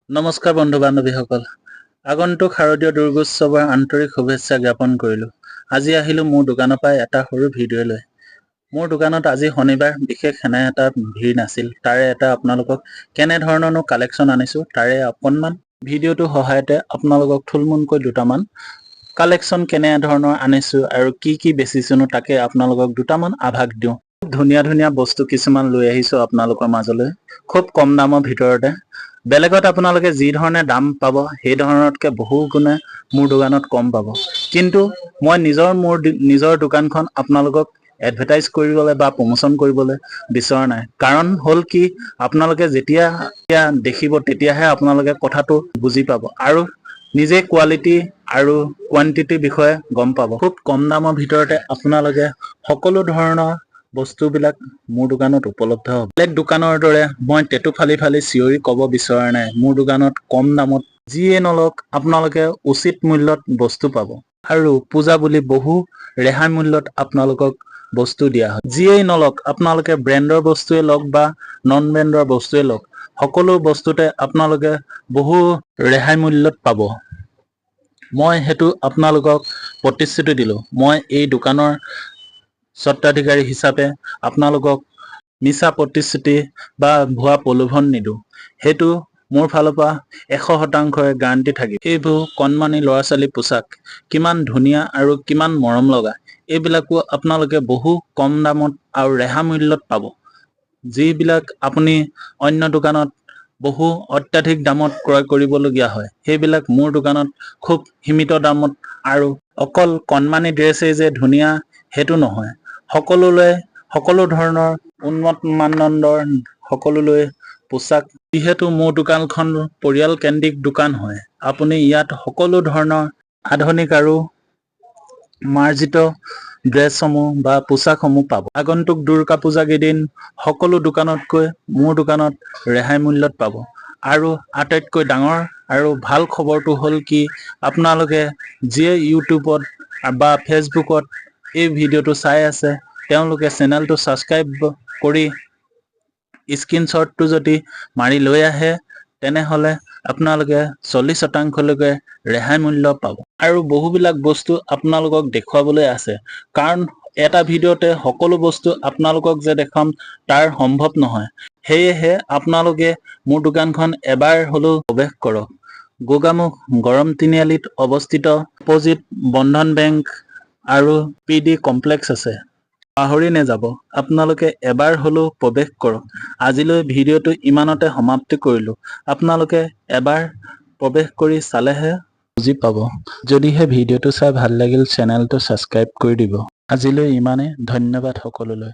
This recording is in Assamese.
নমস্কাৰ বন্ধু বান্ধৱীসকল। আগন্তুক শাৰদীয় দুৰ্গোৎসৱৰ আন্তৰিক শুভেচ্ছা জ্ঞাপন কৰিলোঁ। আজি আহিলোঁ মোৰ দোকানৰ পৰা এটা সৰু ভিডিঅ' লৈ। মোৰ দোকানত আজি শনিবাৰ, বিশেষ এনে এটা ভিৰ নাছিল। তাৰে এটা আপোনালোকক কেনেধৰণৰনো কালেকশ্যন আনিছোঁ তাৰে অকণমান ভিডিঅ'টোৰ সহায়তে আপোনালোকক থুলমূলকৈ দুটামান কালেকশ্যন কেনেধৰণৰ আনিছোঁ আৰু কি বেচিছোনো তাকে আপোনালোকক দুটামান আভাস দিওঁ। খুব ধুনীয়া ধুনীয়া বস্তু কিছুমান লৈ আহিছোঁ আপোনালোকৰ মাজলৈ, খুব কম দামৰ ভিতৰতে। বেলেগত আপোনালোকে যি ধৰণে দাম পাব সেই ধৰণতকৈ বহু গুণে মোৰ দোকানত কম পাব। কিন্তু মই নিজৰ দোকানখন আপোনালোকক এডভাৰটাইজ কৰিবলৈ বা প্ৰমোশ্যন কৰিবলৈ বিচৰা নাই। কাৰণ হ'ল কি, আপোনালোকে যেতিয়া দেখিব তেতিয়াহে আপোনালোকে কথাটো বুজি পাব আৰু নিজে কোৱালিটি আৰু কোৱান্টিটিৰ বিষয়ে গম পাব। খুব কম দামৰ ভিতৰতে আপোনালোকে সকলো ধৰণৰ বস্তুবিলাক মোৰ দোকানত উপলব্ধ হ'ব। বেলেগ দোকানৰ দৰে মই টেটু ফালি চিঞৰি ক'ব বিচৰা নাই। মোৰ দোকানত কম দামত যিয়ে নলওক আপোনালোকে উচিত মূল্যত বস্তু পাব আৰু পূজা বুলি বহু ৰেহাই মূল্যত আপোনালোকক বস্তু দিয়া হয়। যিয়েই নলওক আপোনালোকে ব্ৰেণ্ডৰ বস্তুৱে লওক বা নন ব্ৰেণ্ডৰ বস্তুৱে লওক, সকলো বস্তুতে আপোনালোকে বহু ৰেহাই মূল্যত পাব। মই সেইটো আপোনালোকক প্ৰতিশ্ৰুতি দিলোঁ। মই এই দোকানৰ স্বত্বাধিকাৰী হিচাপে আপোনালোকক মিছা প্ৰতিশ্ৰুতি বা ভুৱা প্ৰলোভন নিদিওঁ। সেইটো মোৰ ফালৰ পৰা 100% গ্যাৰাণ্টি থাকিব। এইবোৰ কণমানি ল'ৰা ছোৱালী পোচাক কিমান ধুনীয়া আৰু কিমান মৰম লগা, এইবিলাকো আপোনালোকে বহু কম দামত আৰু ৰেহাই মূল্যত পাব। যিবিলাক আপুনি অন্য দোকানত বহু অত্যাধিক দামত ক্ৰয় কৰিবলগীয়া হয়, সেইবিলাক মোৰ দোকানত খুব সীমিত দামত আৰু অকল কণমানি ড্ৰেছেই যে ধুনীয়া সেইটো নহয়, সকলো ধৰণৰ উন্নত মানদণ্ডৰ সকলোলৈ পোচাক। যিহেতু মোৰ দোকানখন পৰিয়াল কেন্দ্ৰিক দোকান হয়, আপুনি ইয়াত সকলো ধৰণৰ আধুনিক আৰু মাৰ্জিত ড্ৰেছসমূহ বা পোচাকসমূহ পাব। আগন্তুক দুৰ্গা পূজা কেইদিন সকলো দোকানতকৈ মোৰ দোকানত ৰেহাই মূল্যত পাব। আৰু আটাইতকৈ ডাঙৰ আৰু ভাল খবৰটো হ'ল কি, আপোনালোকে যিয়ে ইউটিউবত বা ফেচবুকত এই ভিডিঅ'টো চাই আছে তেওঁলোকে চেনেলটো ছাবস্ক্ৰাইব কৰি স্ক্ৰীনশ্বটটো যদি মাৰি লৈ আহে তেনেহ'লে আপোনালোকে 40% ৰেহাই মূল্য পাব। আৰু বহুবিলাক বস্তু আপোনালোকক দেখুৱাবলৈ আছে, কাৰণ এটা ভিডিঅ'তে সকলো বস্তু আপোনালোকক যে দেখাম তাৰ সম্ভৱ নহয়। সেয়েহে আপোনালোকে মোৰ দোকানখন এবাৰ হ'লেও প্ৰৱেশ কৰক। গোগামুখ গৰম তিনিআলিত অৱস্থিত, অপজিট বন্ধন বেংক আৰু PD কমপ্লেক্স আছে। পাহৰি নাযাব, আপোনালোকে এবাৰ হ'লেও প্ৰৱেশ কৰক। আজিলৈ ভিডিঅ'টো ইমানতে সমাপ্তি কৰিলোঁ। আপোনালোকে এবাৰ প্ৰৱেশ কৰি চালেহে বুজি পাব। যদিহে ভিডিঅ'টো চাই ভাল লাগিল চেনেলটো ছাবস্ক্ৰাইব কৰি দিব। আজিলৈ ইমানেই, ধন্যবাদ সকলোলৈ।